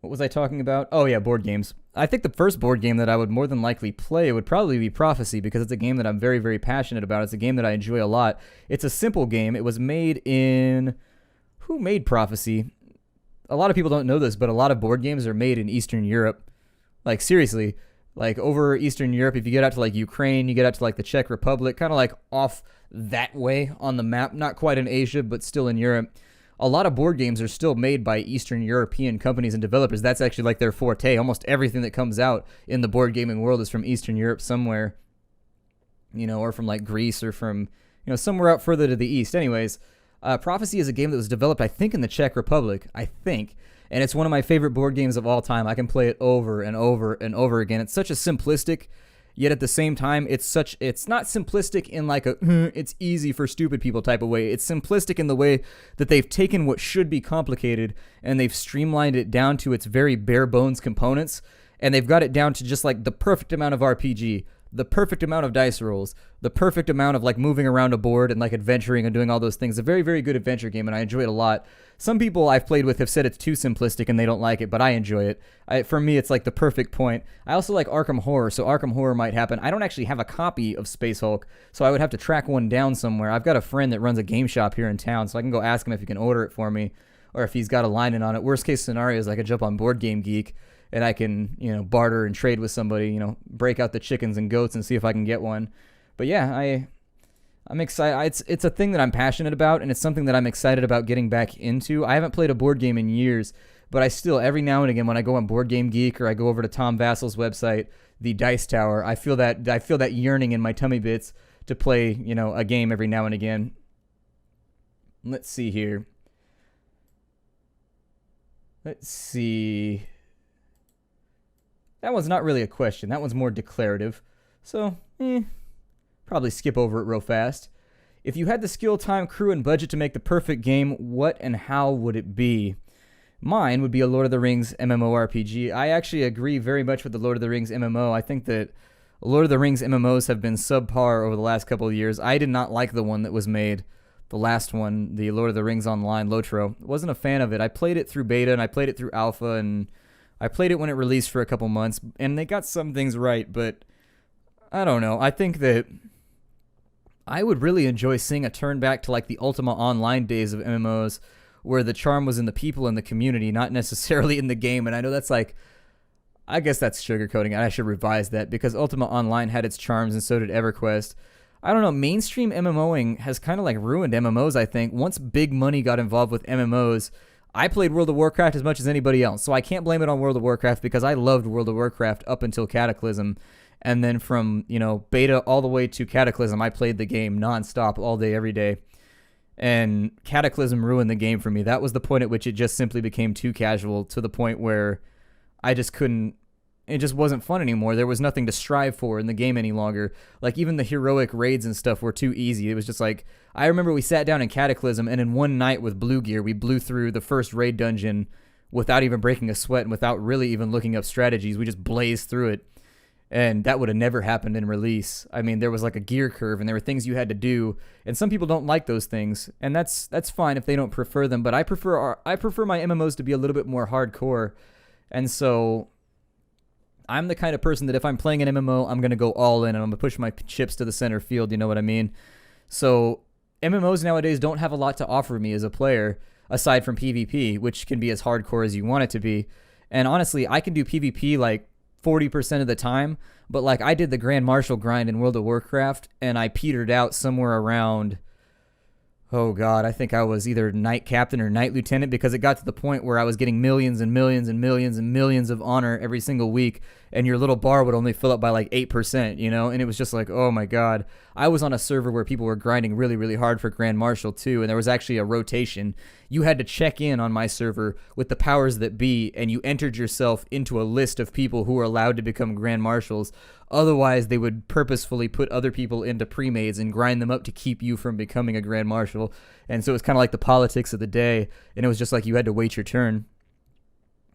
What was I talking about? Oh, yeah, board games. I think the first board game that I would more than likely play would probably be Prophecy, because it's a game that I'm very, very passionate about. It's a game that I enjoy a lot. It's a simple game. It was made in... Who made Prophecy? A lot of people don't know this, but a lot of board games are made in Eastern Europe. Like, seriously. Like, over Eastern Europe, if you get out to, like, Ukraine, you get out to, like, the Czech Republic, kind of, like, off that way on the map. Not quite in Asia, but still in Europe. A lot of board games are still made by Eastern European companies and developers. That's actually like their forte. Almost everything that comes out in the board gaming world is from Eastern Europe somewhere, you know, or from like Greece, or from, you know, somewhere out further to the east. Anyways, Prophecy is a game that was developed, I think, in the Czech Republic, and it's one of my favorite board games of all time. I can play it over and over and over again. It's such a simplistic, yet at the same time, it's not simplistic in like a, it's easy for stupid people type of way. It's simplistic in the way that they've taken what should be complicated and they've streamlined it down to its very bare bones components. And they've got it down to just like the perfect amount of RPG, the perfect amount of dice rolls, the perfect amount of like moving around a board and like adventuring and doing all those things. A very, very good adventure game, and I enjoy it a lot. Some people I've played with have said it's too simplistic and they don't like it, but I enjoy it. For me, it's like the perfect point. I also like Arkham Horror, so Arkham Horror might happen. I don't actually have a copy of Space Hulk, so I would have to track one down somewhere. I've got a friend that runs a game shop here in town, so I can go ask him if he can order it for me, or if he's got a line in on it. Worst case scenario is I could jump on Board Game Geek and I can, you know, barter and trade with somebody, you know, break out the chickens and goats and see if I can get one. But yeah, I'm excited. It's a thing that I'm passionate about, and it's something that I'm excited about getting back into. I haven't played a board game in years, but I still, every now and again, when I go on Board Game Geek or I go over to Tom Vassel's website, the Dice Tower, I feel that yearning in my tummy bits to play, you know, a game every now and again. Let's see here. Let's see. That one's not really a question. That one's more declarative. So, probably skip over it real fast. If you had the skill, time, crew, and budget to make the perfect game, what and how would it be? Mine would be a Lord of the Rings MMORPG. I actually agree very much with the Lord of the Rings MMO. I think that Lord of the Rings MMOs have been subpar over the last couple of years. I did not like the one that was made, the last one, the Lord of the Rings Online, Lotro. Wasn't a fan of it. I played it through beta, and I played it through alpha, and I played it when it released for a couple months, and they got some things right, but I don't know. I think that I would really enjoy seeing a turn back to like the Ultima Online days of MMOs, where the charm was in the people in the community, not necessarily in the game. And I know that's like, I guess that's sugarcoating it. I should revise that, because Ultima Online had its charms and so did EverQuest. I don't know, mainstream MMOing has kind of like ruined MMOs, I think. Once big money got involved with MMOs, I played World of Warcraft as much as anybody else, so I can't blame it on World of Warcraft, because I loved World of Warcraft up until Cataclysm. And then from, beta all the way to Cataclysm, I played the game nonstop all day, every day. And Cataclysm ruined the game for me. That was the point at which it just simply became too casual, to the point where I just couldn't, it just wasn't fun anymore. There was nothing to strive for in the game any longer. Like, even the heroic raids and stuff were too easy. It was just like, I remember we sat down in Cataclysm, and in one night with Blue Gear, we blew through the first raid dungeon without even breaking a sweat and without really even looking up strategies. We just blazed through it. And that would have never happened in release. I mean, there was like a gear curve, and there were things you had to do, and some people don't like those things, and that's fine if they don't prefer them. But I prefer my MMOs to be a little bit more hardcore, and so I'm the kind of person that if I'm playing an MMO, I'm gonna go all in, and I'm gonna push my chips to the center field. You know what I mean? So MMOs nowadays don't have a lot to offer me as a player, aside from PvP, which can be as hardcore as you want it to be. And honestly, I can do PvP like 40% of the time, but like I did the Grand Marshal grind in World of Warcraft, and I petered out somewhere around, oh god, I think I was either Knight Captain or Knight Lieutenant, because it got to the point where I was getting millions and millions and millions and millions of honor every single week, and your little bar would only fill up by like 8%, and it was just like, oh my god. I was on a server where people were grinding really, really hard for Grand Marshal too, and there was actually a rotation. You had to check in on my server with the powers that be, and you entered yourself into a list of people who were allowed to become Grand Marshals. Otherwise, they would purposefully put other people into pre-mades and grind them up to keep you from becoming a Grand Marshal. And so it was kind of like the politics of the day, and it was just like you had to wait your turn.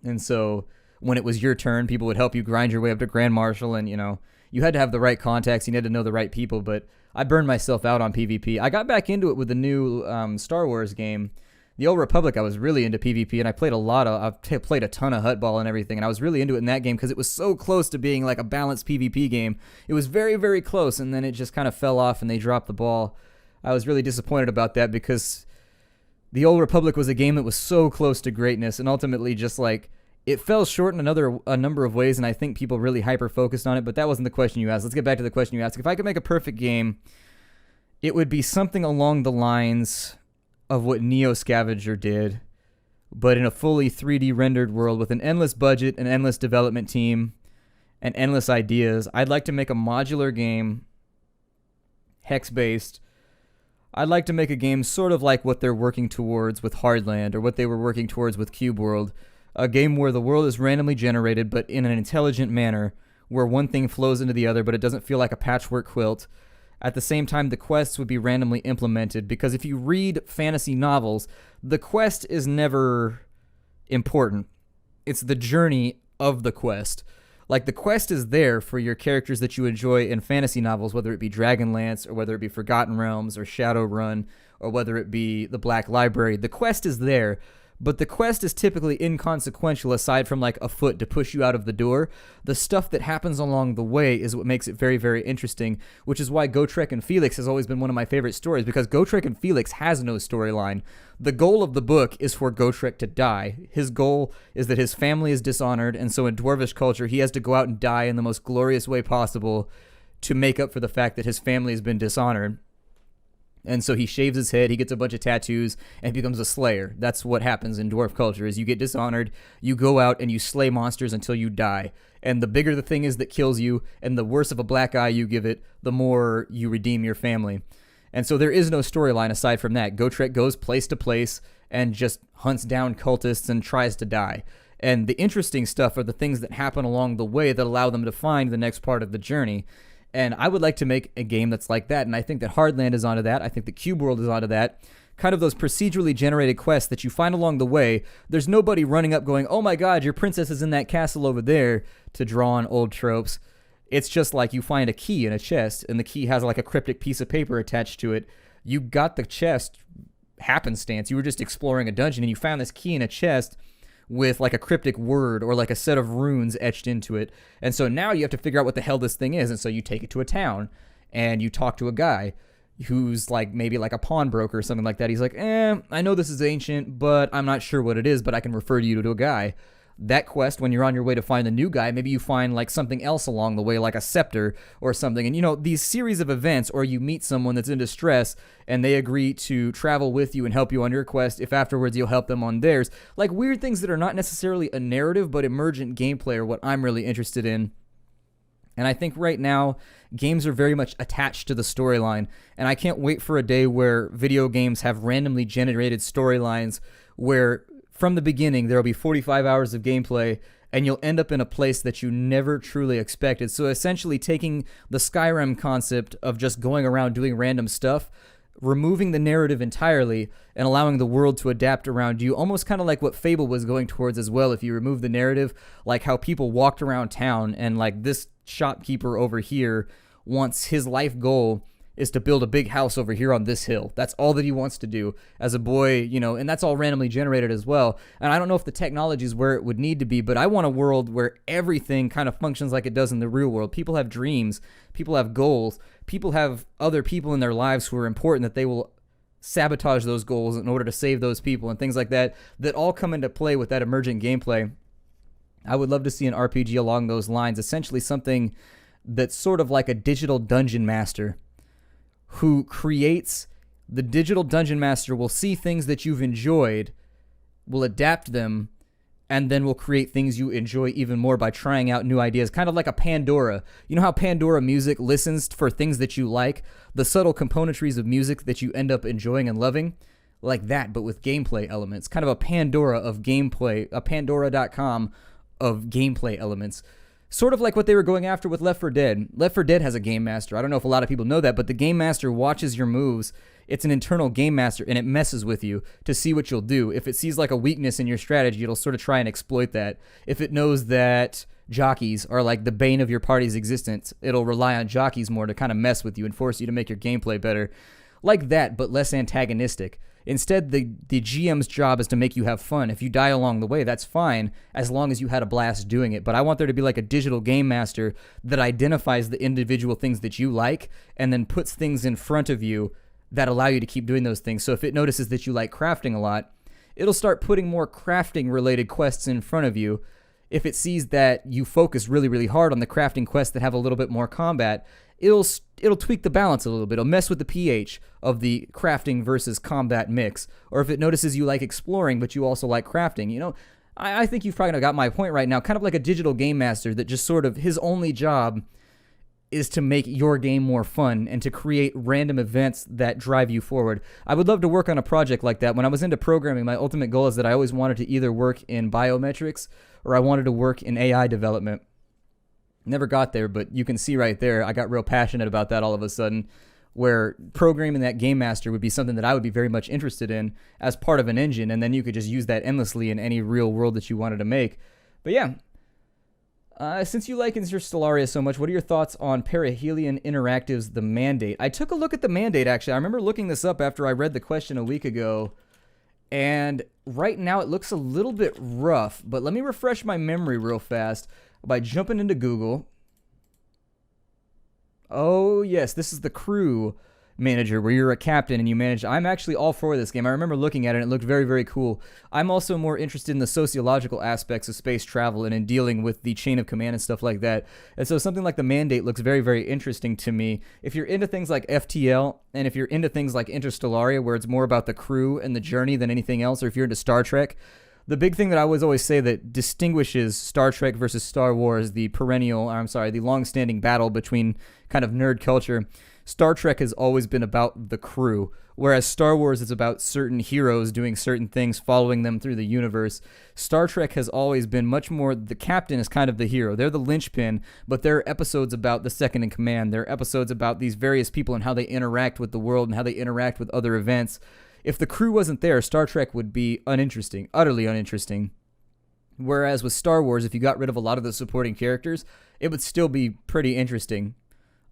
And so when it was your turn, people would help you grind your way up to Grand Marshal, and, you had to have the right contacts, you had to know the right people, but I burned myself out on PvP. I got back into it with the new Star Wars game, The Old Republic. I was really into PvP, and I played a ton of Hutball and everything, and I was really into it in that game because it was so close to being like a balanced PvP game. It was very, very close, and then it just kind of fell off and they dropped the ball. I was really disappointed about that, because The Old Republic was a game that was so close to greatness, and ultimately just like it fell short in a number of ways, and I think people really hyper-focused on it, but that wasn't the question you asked. Let's get back to the question you asked. If I could make a perfect game, it would be something along the lines of what Neo Scavenger did, but in a fully 3D rendered world with an endless budget, an endless development team, and endless ideas. I'd like to make a modular game, hex-based. I'd like to make a game sort of like what they're working towards with Hardland, or what they were working towards with Cube World. A game where the world is randomly generated, but in an intelligent manner, where one thing flows into the other, but it doesn't feel like a patchwork quilt. At the same time, the quests would be randomly implemented, because if you read fantasy novels, the quest is never important. It's the journey of the quest. Like, the quest is there for your characters that you enjoy in fantasy novels, whether it be Dragonlance, or whether it be Forgotten Realms, or Shadowrun, or whether it be the Black Library. The quest is there, but the quest is typically inconsequential aside from like a foot to push you out of the door. The stuff that happens along the way is what makes it very, very interesting, which is why Gotrek and Felix has always been one of my favorite stories, because Gotrek and Felix has no storyline. The goal of the book is for Gotrek to die. His goal is that his family is dishonored, and so in Dwarvish culture, he has to go out and die in the most glorious way possible to make up for the fact that his family has been dishonored. And so he shaves his head, he gets a bunch of tattoos, and becomes a slayer. That's what happens in dwarf culture, is you get dishonored, you go out and you slay monsters until you die. And the bigger the thing is that kills you, and the worse of a black eye you give it, the more you redeem your family. And so there is no storyline aside from that. Gotrek goes place to place and just hunts down cultists and tries to die. And the interesting stuff are the things that happen along the way that allow them to find the next part of the journey. And I would like to make a game that's like that. And I think that Hardland is onto that. I think that Cube World is onto that. Kind of those procedurally generated quests that you find along the way. There's nobody running up going, oh my god, your princess is in that castle over there, to draw on old tropes. It's just like you find a key in a chest, and the key has like a cryptic piece of paper attached to it. You got the chest happenstance. You were just exploring a dungeon, and you found this key in a chest with like a cryptic word or like a set of runes etched into it. And so now you have to figure out what the hell this thing is. And so you take it to a town, and you talk to a guy who's like maybe like a pawnbroker or something like that. He's like, I know this is ancient, but I'm not sure what it is, but I can refer you to a guy. That quest, when you're on your way to find the new guy, maybe you find like something else along the way, like a scepter or something. And you know, these series of events, or you meet someone that's in distress and they agree to travel with you and help you on your quest if afterwards you'll help them on theirs. Like weird things that are not necessarily a narrative but emergent gameplay are what I'm really interested in. And I think right now, games are very much attached to the storyline. And I can't wait for a day where video games have randomly generated storylines where from the beginning there will be 45 hours of gameplay and you'll end up in a place that you never truly expected. So essentially taking the Skyrim concept of just going around doing random stuff, removing the narrative entirely and allowing the world to adapt around you, almost kind of like what Fable was going towards as well. If you remove the narrative, like how people walked around town and like this shopkeeper over here wants, his life goal is to build a big house over here on this hill. That's all that he wants to do as a boy, you know, and that's all randomly generated as well. And I don't know if the technology is where it would need to be, but I want a world where everything kind of functions like it does in the real world. People have dreams, people have goals, people have other people in their lives who are important that they will sabotage those goals in order to save those people and things like that, that all come into play with that emergent gameplay. I would love to see an RPG along those lines, essentially something that's sort of like a digital dungeon master who creates, the digital dungeon master will see things that you've enjoyed, will adapt them, and then will create things you enjoy even more by trying out new ideas, kind of like a Pandora. You know how Pandora music listens for things that you like, the subtle componentries of music that you end up enjoying and loving? Like that, but with gameplay elements. Kind of a Pandora of gameplay, a Pandora.com of gameplay elements. Sort of like what they were going after with Left 4 Dead. Left 4 Dead has a game master. I don't know if a lot of people know that, but the game master watches your moves. It's an internal game master, and it messes with you to see what you'll do. If it sees like a weakness in your strategy, it'll sort of try and exploit that. If it knows that jockeys are like the bane of your party's existence, it'll rely on jockeys more to kind of mess with you and force you to make your gameplay better. Like that, but less antagonistic. Instead, the GM's job is to make you have fun. If you die along the way, that's fine, as long as you had a blast doing it. But I want there to be like a digital game master that identifies the individual things that you like and then puts things in front of you that allow you to keep doing those things. So if it notices that you like crafting a lot, it'll start putting more crafting-related quests in front of you. If it sees that you focus really, really hard on the crafting quests that have a little bit more combat, it'll tweak the balance a little bit. It'll mess with the pH of the crafting versus combat mix. Or if it notices you like exploring, but you also like crafting, you know, I think you've probably got my point right now. Kind of like a digital game master that just sort of, his only job is to make your game more fun and to create random events that drive you forward. I would love to work on a project like that. When I was into programming, my ultimate goal is that I always wanted to either work in biometrics or I wanted to work in AI development. Never got there, but you can see right there, I got real passionate about that all of a sudden, where programming that game master would be something that I would be very much interested in as part of an engine, and then you could just use that endlessly in any real world that you wanted to make. But yeah, since you like Interstellaria so much, what are your thoughts on Perihelion Interactive's The Mandate? I took a look at The Mandate, actually. I remember looking this up after I read the question a week ago, and right now it looks a little bit rough, but let me refresh my memory real fast by jumping into Google. Oh, yes, this is the crew manager where you're a captain and you manage. I'm actually all for this game. I remember looking at it and it looked very, very cool. I'm also more interested in the sociological aspects of space travel and in dealing with the chain of command and stuff like that. And so something like The Mandate looks very, very interesting to me. If you're into things like FTL and if you're into things like Interstellaria where it's more about the crew and the journey than anything else, or if you're into Star Trek, the big thing that I always say that distinguishes Star Trek versus Star Wars, the long-standing battle between kind of nerd culture, Star Trek has always been about the crew, whereas Star Wars is about certain heroes doing certain things, following them through the universe. Star Trek has always been much more, the captain is kind of the hero. They're the linchpin, but there are episodes about the second in command. There are episodes about these various people and how they interact with the world and how they interact with other events. If the crew wasn't there, Star Trek would be uninteresting, utterly uninteresting. Whereas with Star Wars, if you got rid of a lot of the supporting characters, it would still be pretty interesting.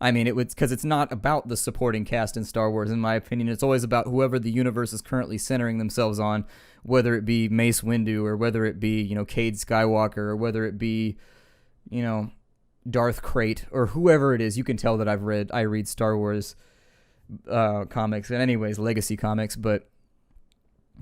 I mean, it would, because it's not about the supporting cast in Star Wars, in my opinion. It's always about whoever the universe is currently centering themselves on, whether it be Mace Windu or whether it be, Cade Skywalker or whether it be, Darth Krayt or whoever it is. You can tell that I read Star Wars comics and anyways, legacy comics, but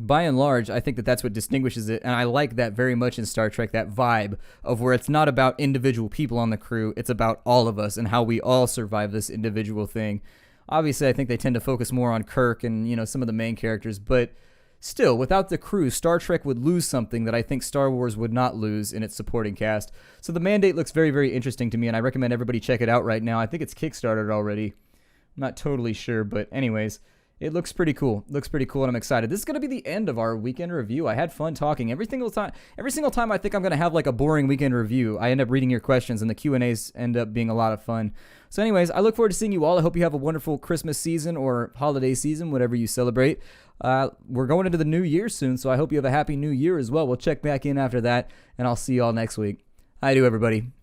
by and large, I think that that's what distinguishes it, and I like that very much in Star Trek, that vibe of where it's not about individual people on the crew, it's about all of us and how we all survive this individual thing. Obviously, I think they tend to focus more on Kirk and, some of the main characters, but still, without the crew, Star Trek would lose something that I think Star Wars would not lose in its supporting cast. So the mandate looks very, very interesting to me, and I recommend everybody check it out right now. I think it's Kickstarted already. I'm not totally sure, but anyways, it looks pretty cool. And I'm excited. This is going to be the end of our weekend review. I had fun talking. Every single time I think I'm going to have like a boring weekend review, I end up reading your questions, and the Q&As end up being a lot of fun. So anyways, I look forward to seeing you all. I hope you have a wonderful Christmas season or holiday season, whatever you celebrate. We're going into the new year soon, so I hope you have a happy new year as well. We'll check back in after that, and I'll see you all next week. Hi to everybody.